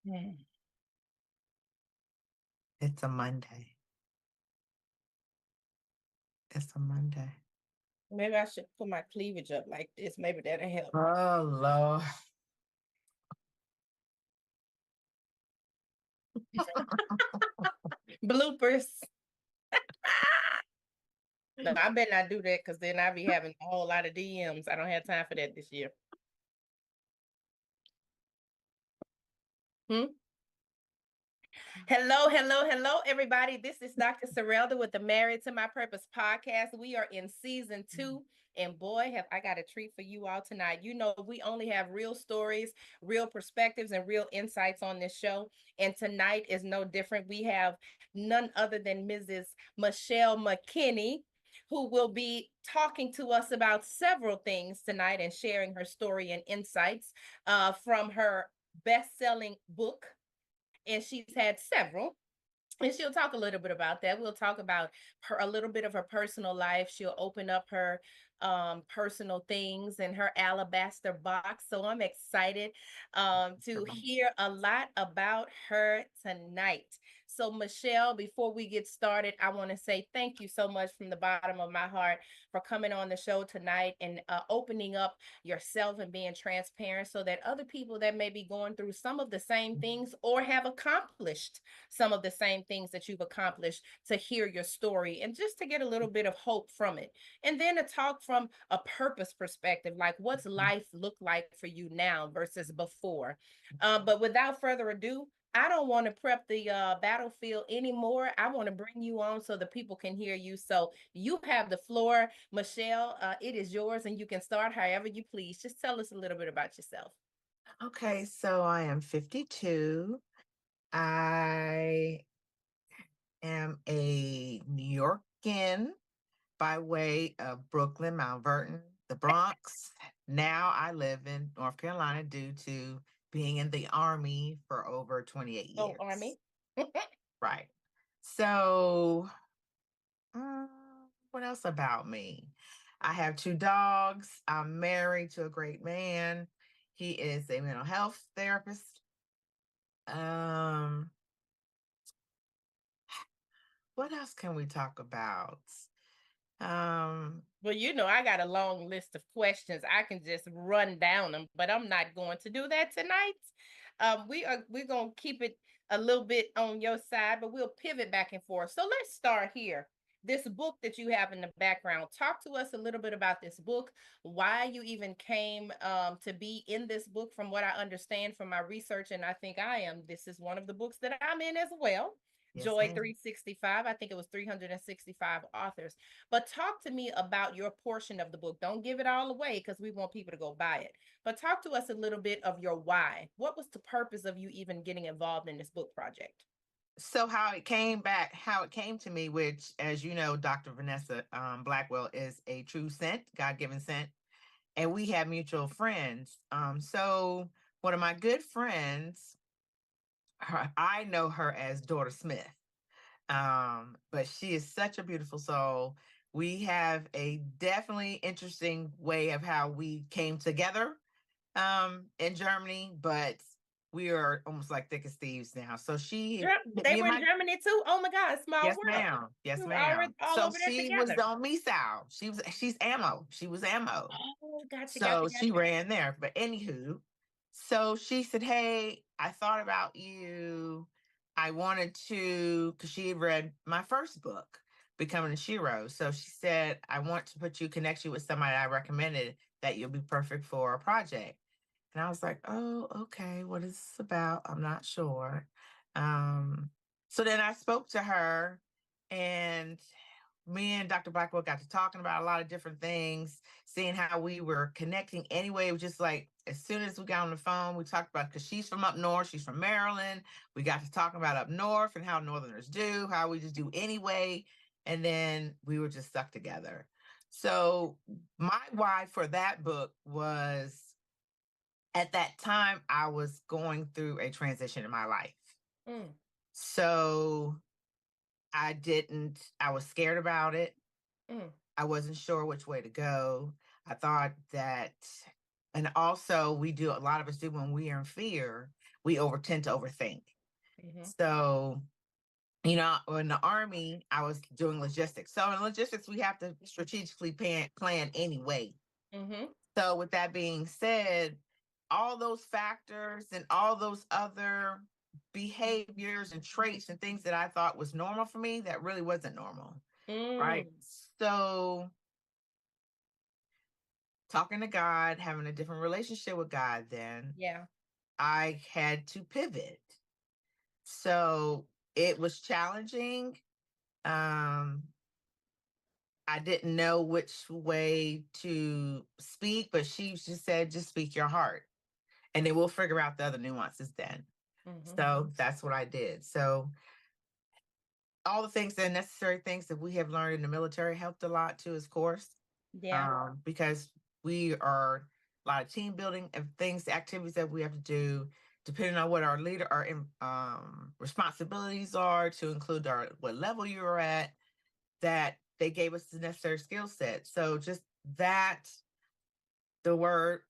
Mm. It's a Monday. It's a Monday. Maybe I should put my cleavage up like this. Maybe that'll help. Oh, Lord. Bloopers. No, I better not do that because then I'll be having a whole lot of DMs. I don't have time for that this year. Hmm? Hello, hello, hello, everybody. This is Dr. Serelda with the Married to My Purpose podcast. We are in season 2, and boy, have I got a treat for you all tonight. You know, we only have real stories, real perspectives, and real insights on this show. And tonight is no different. We have none other than Mrs. Michelle McKenney, who will be talking to us about several things tonight and sharing her story and insights from her best-selling book, and she's had several. And she'll talk a little bit about that. We'll talk about her, a little bit of her personal life. She'll open up her personal things and her alabaster box. So I'm excited to hear a lot about her tonight. So, Michelle, before we get started, I want to say thank you so much from the bottom of my heart for coming on the show tonight and opening up yourself and being transparent so that other people that may be going through some of the same things or have accomplished some of the same things that you've accomplished, to hear your story and just to get a little bit of hope from it. And then to talk from a purpose perspective, like what's life look like for you now versus before. But without further ado, I don't want to prep the battlefield anymore. I want to bring you on so the people can hear you. So you have the floor, Michelle. It is yours, and you can start however you please. Just tell us a little bit about yourself. Okay, so I am 52. I am a New Yorkan by way of Brooklyn, Mount Vernon, the Bronx. Now I live in North Carolina due to being in the Army for over 28 Oh, years. Army. Right. So, uh, what else about me? I have 2 dogs. I'm married to a great man. He is a mental health therapist. Um, what else can we talk about? Um, Well, you know, I got a long list of questions. I can just run down them, but I'm not going to do that tonight. We're gonna keep it a little bit on your side, but we'll pivot back and forth. So let's start here. This book that you have in the background. Talk to us a little bit about this book, why you even came to be in this book. From what I understand from my research, and I think this is one of the books that I'm in as well. yes, Joy ma'am. 365. I think it was 365 authors. But talk to me about your portion of the book. Don't give it all away because we want people to go buy it. But talk to us a little bit of your why. What was the purpose of you even getting involved in this book project? So how it came to me, which, as you know, Dr. Vanessa Blackwell is a true sent, God-given sent, and we have mutual friends. So one of my good friends, I know her as Daughter Smith, but she is such a beautiful soul. We have a definitely interesting way of how we came together in Germany, but we are almost like thick as thieves now. So They me and were in my Germany too. Oh my God, small yes, world. ma'am. We Yes, were already ma'am. all So over there she was together. on me South. She's ammo. She was ammo. Oh, gotcha, gotcha, So she gotcha. ran there. But anywho, so she said, "Hey, I thought about you. I wanted to," because she had read my first book, Becoming a Shiro. So she said, "I want to connect you with somebody I recommended that you'll be perfect for a project." And I was like, "Oh, okay. What is this about? I'm not sure." Um, so then I spoke to her, and me and Dr. Blackwell got to talking about a lot of different things, seeing how we were connecting anyway. It was just like as soon as we got on the phone, we talked about, because she's from up north, she's from Maryland. We got to talking about up north and how Northerners do, how we just do anyway. And then we were just stuck together. So my why for that book was, at that time, I was going through a transition in my life. Mm, So I was scared about it. mm. I wasn't sure which way to go. I thought that, and also we do, a lot of us do when we are in fear, we tend to overthink. Mm-hmm. So, in the Army, I was doing logistics. So in logistics, we have to strategically plan anyway. Mm-hmm. So with that being said, all those factors and all those other behaviors and traits and things that I thought was normal for me, that really wasn't normal. Right. Mm. So talking to God, having a different relationship with God, then Yeah. I had to pivot. So it was challenging. Um, I didn't know which way to speak, but she just said, just speak your heart, and then we'll figure out the other nuances then. Mm-hmm. So that's what I did. So all the things, the necessary things that we have learned in the military helped a lot too, of course, Yeah. because we are a lot of team building and things, activities that we have to do, depending on what our leader, our responsibilities are, to include what level you're at, that they gave us the necessary skill set. So just that, the word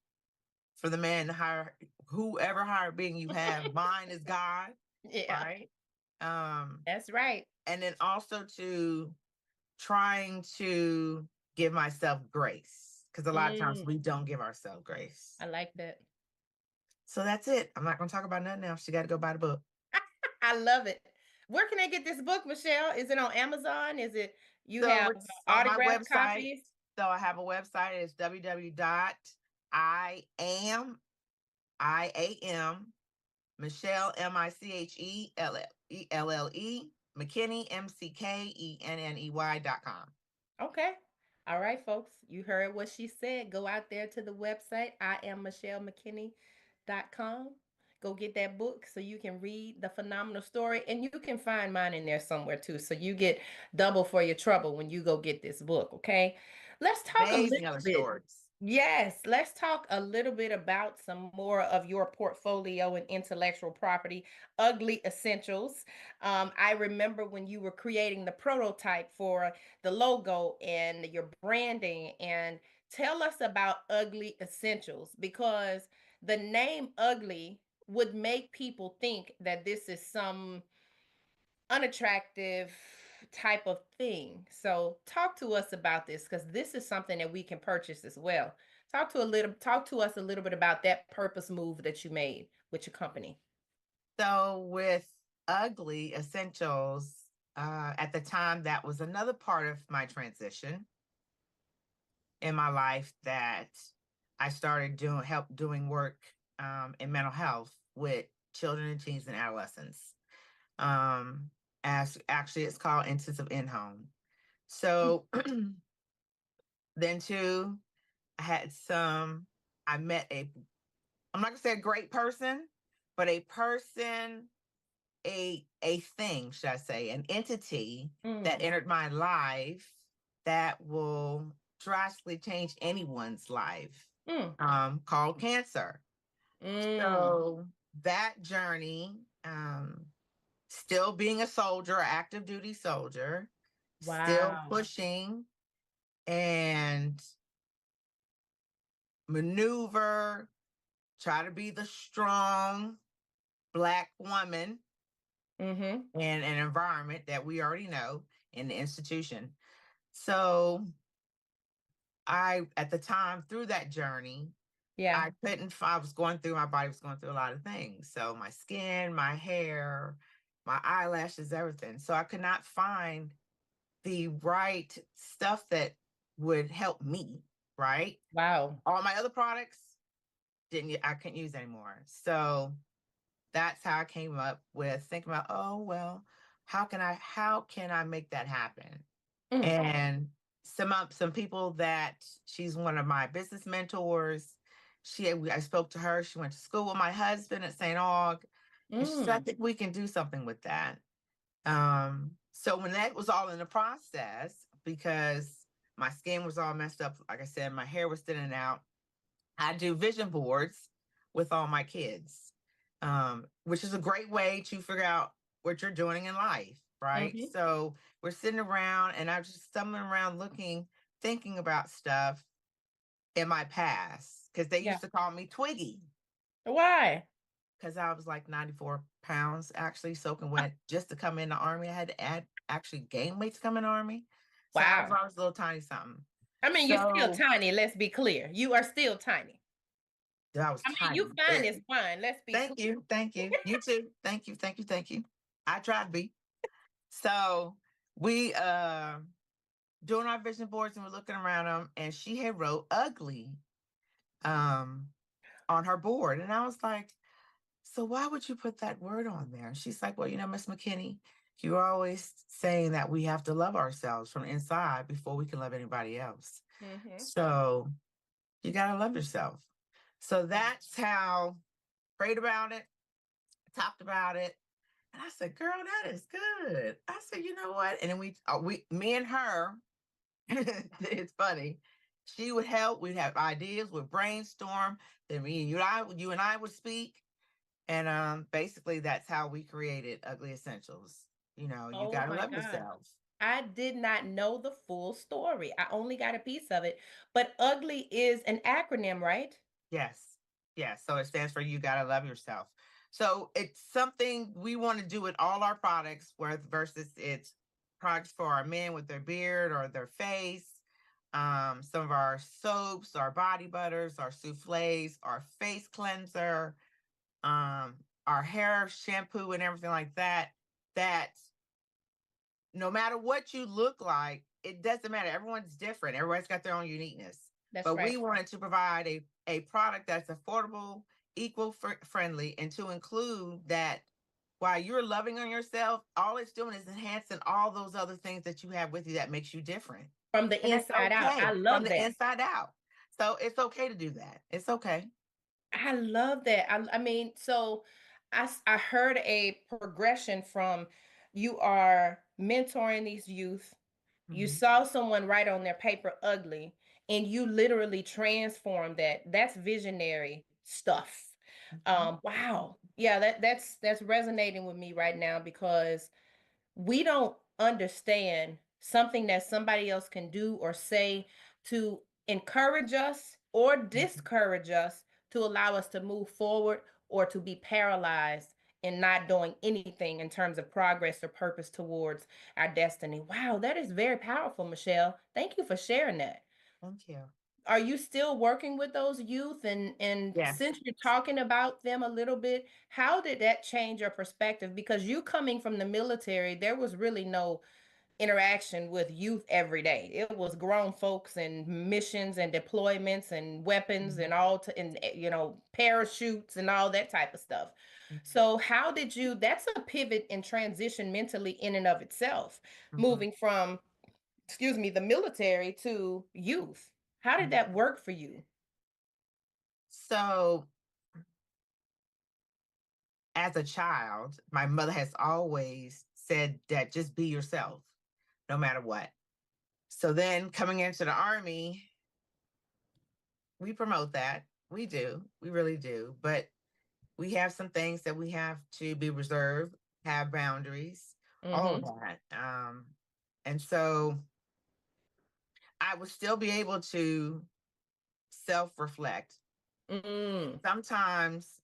for the man to hire, whoever higher being you have, mine is God, Yeah. right? Um, That's right. and then also to trying to give myself grace, because a lot of times Mm. we don't give ourselves grace. I like that. So that's it. I'm not going to talk about nothing else. You got to go buy the book. I love it. Where can I get this book, Michelle? Is it on Amazon? Is it you So have it's on my autographed website. copies? So I have a website. It's www.iam Michelle Michelle McKenney McKenney.com. Okay. All right, folks. You heard what she said. Go out there to the website. I am MichelleMcKenney.com. Go get that book so you can read the phenomenal story. And you can find mine in there somewhere too. So you get double for your trouble when you go get this book. Okay. Let's talk a Amazing little other bit. stories. Yes, let's talk a little bit about some more of your portfolio and intellectual property, Ugly Essentials. I remember when you were creating the prototype for the logo and your branding, and tell us about Ugly Essentials, because the name Ugly would make people think that this is some unattractive type of thing. So talk to us about this, because this is something that we can purchase as well. Talk to us a little bit about that purpose move that you made with your company. So with Ugly Essentials, at the time, that was another part of my transition in my life, that I started doing work in mental health with children and teens and adolescents. Um, as actually it's called intensive in-home. So then too, I had I met I'm not gonna say a great person, but a person, a thing, should I say, an entity that Mm, entered my life that will drastically change anyone's life, mm, called cancer. mm. So that journey, still being a soldier, active duty soldier, still Wow. pushing and maneuver, try to be the strong Black woman Mm-hmm. in an environment that we already know in the institution. So at the time, through that journey, Yeah. I was going through, my body was going through a lot of things. So my skin, my hair, my eyelashes, everything. So I could not find the right stuff that would help me, right? Wow. All my other products I couldn't use anymore. So that's how I came up with thinking about, oh well, how can I make that happen? Mm, And some people that, she's one of my business mentors. I spoke to her. She went to school with my husband at St. Aug, and she said, I mm, think we can do something with that. So when that was all in the process, because my skin was all messed up, like I said, my hair was thinning out, I do vision boards with all my kids, which is a great way to figure out what you're doing in life, right? mm-hmm. So we're sitting around and I'm just stumbling around looking thinking about stuff in my past because they Yeah. used to call me Twiggy Why? because I was like 94 pounds actually soaking wet just to come in the army. I had to add actually gain weight to come in the army. So I was Wow. always a little tiny something. I mean, you're still So tiny. Let's be clear. You are still tiny. I was I mean, you tiny. fine is fine. Let's be clear. Thank you. Thank you. You too. Thank you. Thank you. Thank you. I tried to be. So we doing our vision boards and we're looking around them and she had wrote ugly um on her board. And I was like, so why would you put that word on there? And she's like, well, Miss McKenney, you're always saying that we have to love ourselves from inside before we can love anybody else. Mm-hmm. So you gotta love yourself. So that's how prayed about it, talked about it. And I said, girl, that is good. I said, you know what? And then me and her, it's funny. She would help. We'd have ideas. We'd brainstorm. Then you and I would speak. And basically, that's how we created Ugly Essentials. You Oh got to my love God. yourself. I did not know the full story. I only got a piece of it. But ugly is an acronym, right? Yes. Yes. So it stands for you got to love yourself. So it's something we want to do with all our products, where versus it's products for our men with their beard or their face. Some of our soaps, our body butters, our souffles, our face cleanser, um, our hair shampoo and everything like that. That no matter what you look like, it doesn't matter. Everyone's different. Everybody's got their own uniqueness. That's But right. we wanted to provide a product that's affordable, friendly, and to include that while you're loving on yourself, all it's doing is enhancing all those other things that you have with you that makes you different. From the And that's inside out. I okay from love the that. inside out. So it's okay to do that. It's okay. I love that. I mean, so I heard a progression from you are mentoring these youth. You Mhm, saw someone write on their paper ugly, and you literally transformed that. That's visionary stuff. mhm, Wow. Yeah, that's resonating with me right now because we don't understand something that somebody else can do or say to encourage us or mhm. discourage us to allow us to move forward or to be paralyzed in not doing anything in terms of progress or purpose towards our destiny. Wow, that is very powerful, Michelle. Thank you for sharing that. Thank you. Are you still working with those youth? And Yes. since you're talking about them a little bit, how did that change your perspective? Because you coming from the military, there was really no interaction with youth every day. It was grown folks and missions and deployments and weapons Mhm, and all to and parachutes and all that type of stuff. mhm, So how did you that's a pivot and transition mentally in and of itself, mhm, moving from the military to youth. How did mhm. that work for you? So as a child, my mother has always said that just be yourself, no matter what. So then coming into the army, we promote that. We do. We really do. But we have some things that we have to be reserved, have boundaries, all of Mhm. that. And so I would still be able to self reflect. Mm. Sometimes,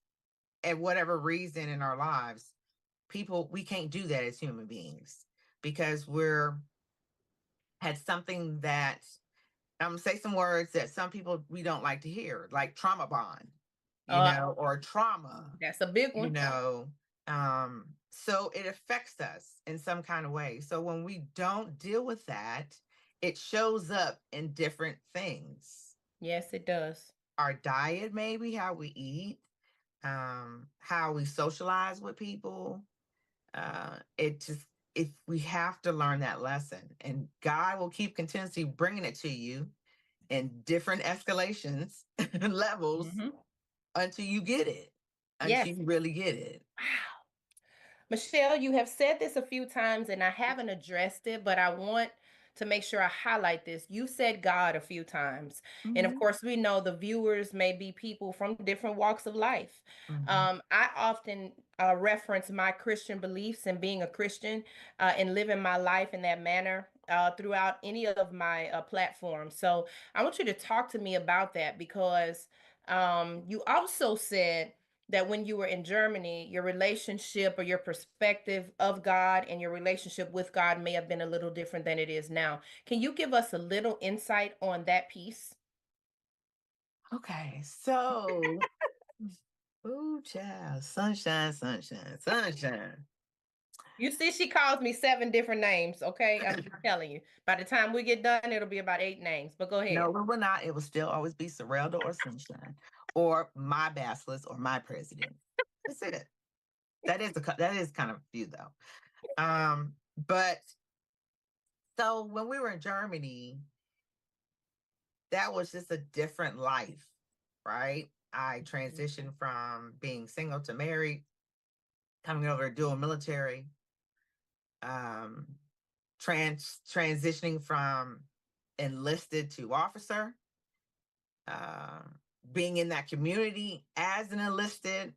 at whatever reason in our lives, we can't do that as human beings because we're had something that I'm gonna say some words that some people we don't like to hear, like trauma bond, Uh, or trauma, that's a big you one. know. So it affects us in some kind of way. So when we don't deal with that, it shows up in different things. Yes, it does. Our diet, maybe how we eat, how we socialize with people. It just if we have to learn that lesson, and God will keep continuously bringing it to you in different escalations levels Mhm. until you get it, until Yes. you really get it. Wow. Michelle, you have said this a few times and I haven't addressed it, but I want to make sure I highlight this. You said God a few times. And of Hmm. course, we know the viewers may be people from different walks of life. Hmm. I often reference my Christian beliefs and being a Christian and living my life in that manner throughout any of my platforms. So I want you to talk to me about that because you also said that when you were in Germany, your relationship or your perspective of God and your relationship with God may have been a little different than it is now. Can you give us a little insight on that piece? Okay, so, ooh, child, sunshine, sunshine, sunshine. You see, she calls me 7 different names. Okay, I'm just telling you. By the time we get done, it'll be about 8 names. But go No, ahead. it will not. It will still always be Serelda or Sunshine, or my Basilisk or my president. That's it. That is kind of few though. But so when we were in Germany, that was just a different life, right? I transitioned from being single to married, coming over to dual military, um, transitioning from enlisted to officer, uh, being in that community as an enlisted,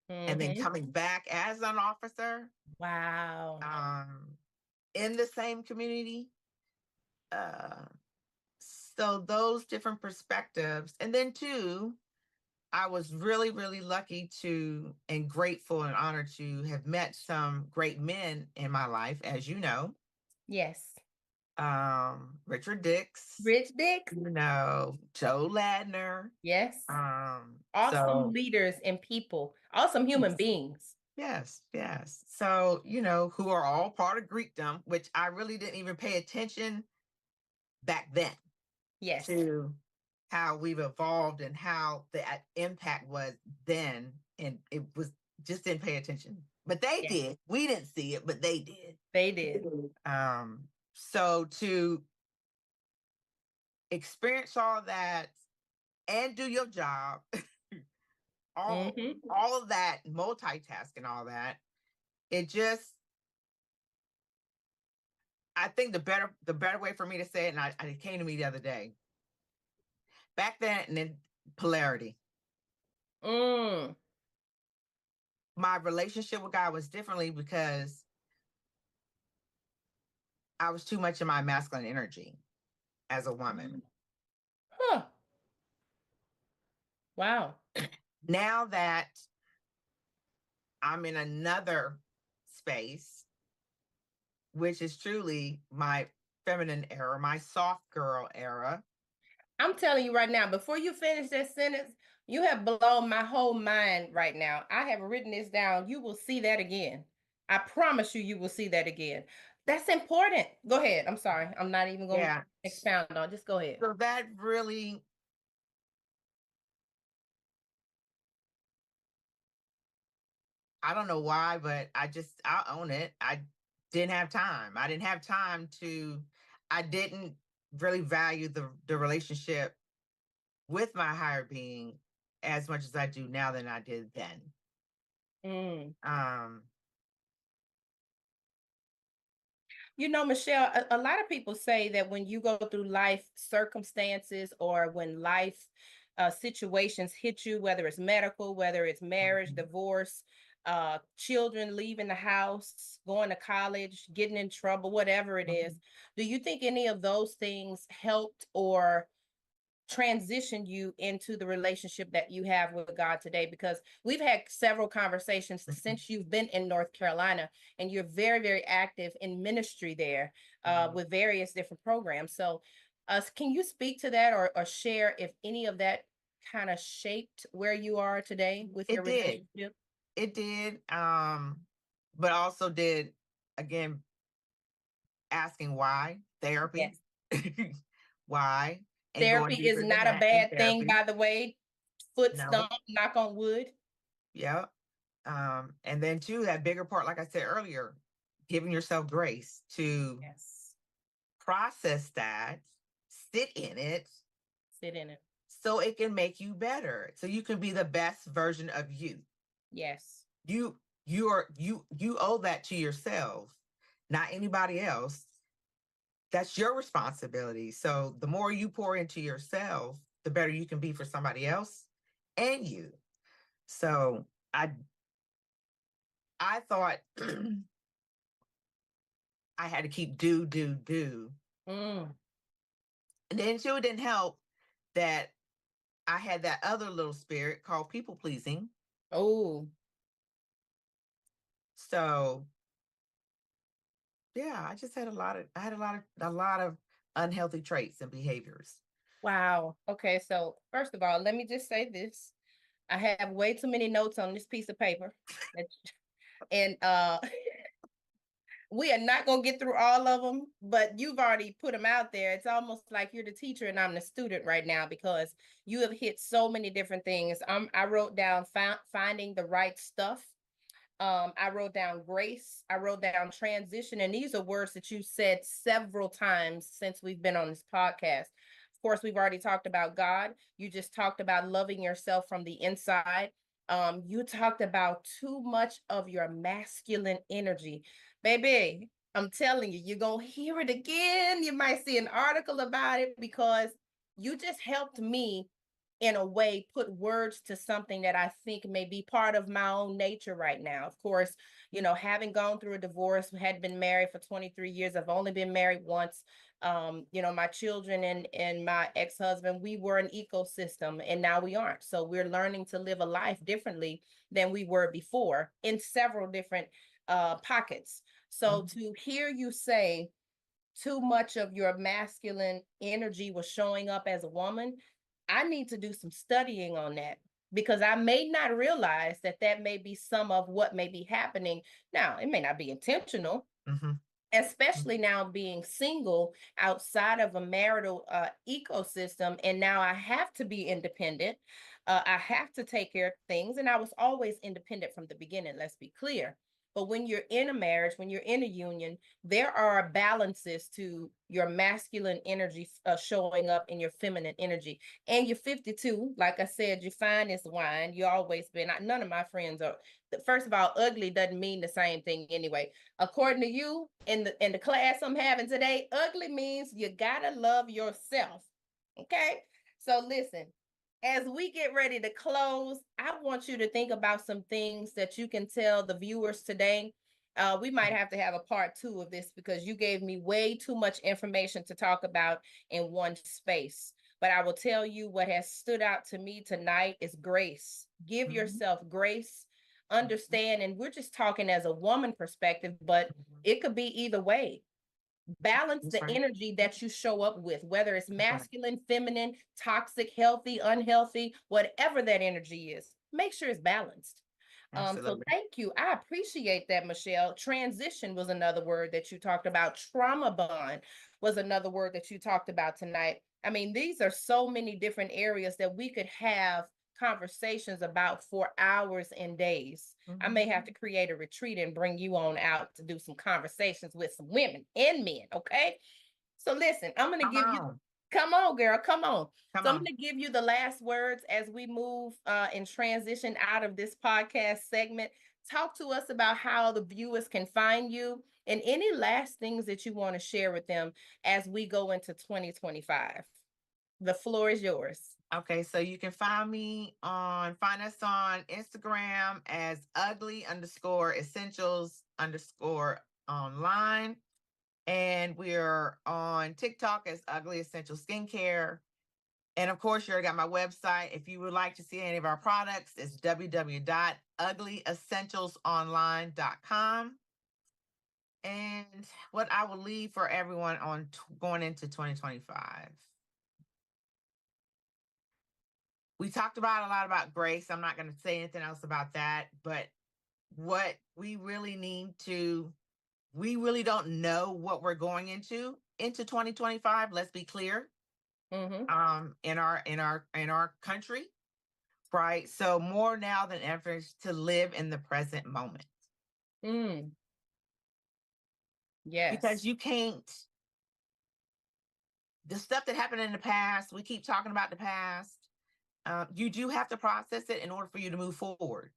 and then Mm-hmm. coming back as an officer, Wow. um, in the same community. Uh, so those different perspectives, and then too, I was really, really lucky to and grateful and honored to have met some great men in my life, as you know. Yes. Richard Dix, Rich Dick. Joe Ladner. Yes. Awesome So leaders and people, awesome human yes, beings. yes, yes. So, who are all part of Greekdom, which I really didn't even pay attention back then Yes. to how we've evolved and how the impact was then. And it was just didn't pay attention. But they Yes. did. We didn't see it, but they did. They did. So to experience all that and do your job, all Mm-hmm. all of that, multitasking, all that, it just I think the better way for me to say it, and it came to me the other day. Back then, and then polarity. Mm. My relationship with God was differently because I was too much in my masculine energy as a woman. Huh. Wow. Now that I'm in another space, which is truly my feminine era, my soft girl era. I'm telling you right now, before you finish that sentence, you have blown my whole mind right now. I have written this down. You will see that again. I promise you, you will see that again. That's important. Go ahead. I'm sorry. I'm not even going to Yeah. expound on. Just go ahead. So that really, I don't know why, but I own it. I didn't have time. I didn't really value the relationship with my higher being as much as I do now than I did then. Mm. Um, You know, Michelle, a lot of people say that when you go through life circumstances or when life situations hit you, whether it's medical, whether it's marriage, mhm, divorce, children leaving the house, going to college, getting in trouble, whatever it is, mhm. do you think any of those things helped or transition you into the relationship that you have with God today? Because we've had several conversations since you've been in North Carolina and you're very, very active in ministry there Mhm. with various different programs. So, can you speak to that or share if any of that kind of shaped where you are today with your It did. relationship? It did. But also did, again, asking why therapy, Yes. why, and going Therapy is deeper than not a that in bad thing, therapy. by the way. Foot No. stomp, knock on wood. Yeah. And then too, that bigger part, like I said earlier, giving yourself grace to Yes. process that, sit in it, Sit in it. so it can make you better. So you can be the best version of you. Yes. You you owe that to yourself, not anybody else. That's your responsibility. So the more you pour into yourself, the better you can be for somebody else and you. So I thought I had to keep do. Mm. And then too, it didn't help that I had that other little spirit called people pleasing. Oh, So yeah, I just had a lot of unhealthy traits and behaviors. wow. Okay, so first of all, let me just say this. I have way too many notes on this piece of paper. And we are not going to get through all of them, but you've already put them out there. It's almost like you're the teacher and I'm the student right now because you have hit so many different things. I wrote down finding the right stuff. I wrote down grace. I wrote down transition. And these are words that you said several times since we've been on this podcast. Of course, we've already talked about God. You just talked about loving yourself from the inside. You talked about too much of your masculine energy. Baby, I'm telling you, you're going to hear it again. You might see an article about it because you just helped me in a way put words to something that I think may be part of my own nature right now. Of course, having gone through a divorce, had been married for 23 years. I've only been married once. My children and my ex-husband, we were an ecosystem and now we aren't. So we're learning to live a life differently than we were before in several different pockets. So to hear you say too much of your masculine energy was showing up as a woman, I need to do some studying on that because I may not realize that that may be some of what may be happening. Now, it may not be intentional, Mm-hmm. especially now being single outside of a marital ecosystem. And now I have to be independent. I have to take care of things. And I was always independent from the beginning, let's be clear. But when you're in a marriage, when you're in a union, there are balances to your masculine energy showing up in your feminine energy. And you're 52. Like I said, you're fine as wine. You always been. None of my friends are. First of all, ugly doesn't mean the same thing anyway. According to you, in the class I'm having today, ugly means you gotta love yourself. Okay. So listen, as we get ready to close, I want you to think about some things that you can tell the viewers today. We might have to have a part two of this because you gave me way too much information to talk about in one space. But I will tell you what has stood out to me tonight is grace. Give yourself grace, understand, and we're just talking as a woman perspective, but it could be either way. Balance That's the right. energy that you show up with, whether it's That's right. masculine, feminine, toxic, healthy, unhealthy, whatever that energy is, make sure it's balanced. So Absolutely. thank you. I appreciate that, Michelle. Transition was another word that you talked about. Trauma bond was another word that you talked about tonight. I mean, these are so many different areas that we could have conversations about for hours and days. I may have to create a retreat and bring you on out to do some conversations with some women and men. Okay. So listen, I'm going to Come give you, on. come on, girl, come on. Come So I'm on. going to give you the last words as we move and transition out of this podcast segment. Talk to us about how the viewers can find you and any last things that you want to share with them as we go into 2025. The floor is yours. Okay, so you can find us on Instagram as ugly_essentials_online. And we're on TikTok as Ugly Essential Skincare. And of course, you already got my website. If you would like to see any of our products, it's www.uglyessentialsonline.com. And what I will leave for everyone on going into 2025. We talked about a lot about grace. I'm not going to say anything else about that. But what we really we really don't know what we're going into 2025. Let's be clear. In our country, right? So more now than ever to live in the present moment. Yes. Because you can't, the stuff that happened in the past, we keep talking about the past. You do have to process it in order for you to move forward,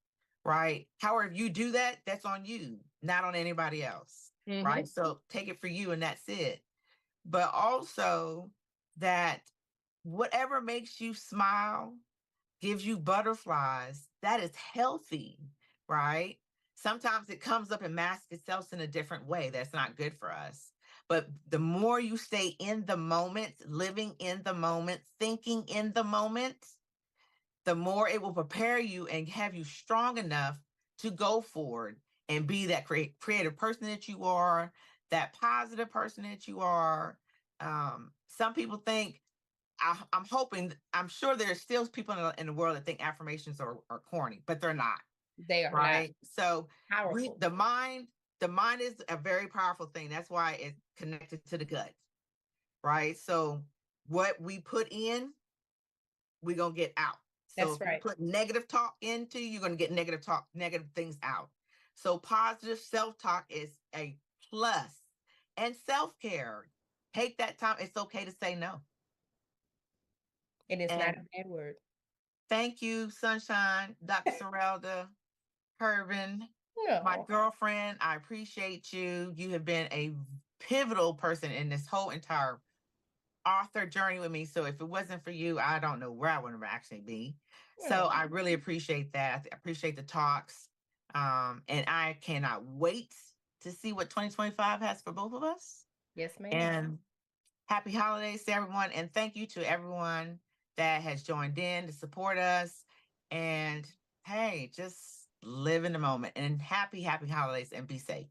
right? However, if you do that, that's on you, not on anybody else, right? So take it for you and that's it. But also that whatever makes you smile, gives you butterflies, that is healthy, right? sometimes it comes up and masks itself in a different way that's not good for us. But the more you stay in the moment, living in the moment, thinking in the moment, the more it will prepare you and have you strong enough to go forward and be that creative person that you are, that positive person that you are. Some people think, I'm hoping, I'm sure there's still people in the world that think affirmations are corny, but they're not. They are right. not. So Powerful. the mind is a very powerful thing. That's why it's connected to the gut. Right. So what we put in, we're going to get out. So That's if you right. put negative talk into, you're going to get negative talk, negative things out. So positive self-talk is a plus. And self-care. Take that time. It's okay to say no. And it's not And a bad word. thank you, Sunshine, Dr. Serelda, Hervin, my No. girlfriend. I appreciate you. You have been a pivotal person in this whole entire author journey with me. So if it wasn't for you, I don't know where I would have actually be. So I really appreciate that. I appreciate the talks. And I cannot wait to see what 2025 has for both of us. Yes, ma'am. And happy holidays to everyone. And thank you to everyone that has joined in to support us. And hey, just live in the moment, and happy holidays, and be safe.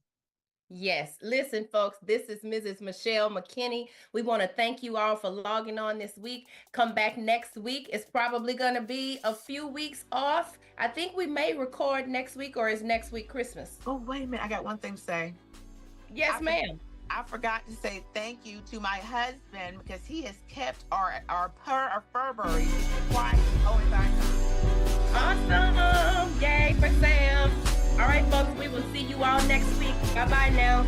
Yes. Listen, folks, this is Mrs. Michelle McKenney. We want to thank you all for logging on this week. Come back next week. It's probably going to be a few weeks off. I think we may record next week, or is next week Christmas? Oh, wait a minute. I got one thing to say. Yes, ma'am. I forgot to say thank you to my husband, because he has kept our Furburry quiet the whole entire time. Awesome. Yay for Sam. All right, folks, we will see you all next week. Bye-bye now.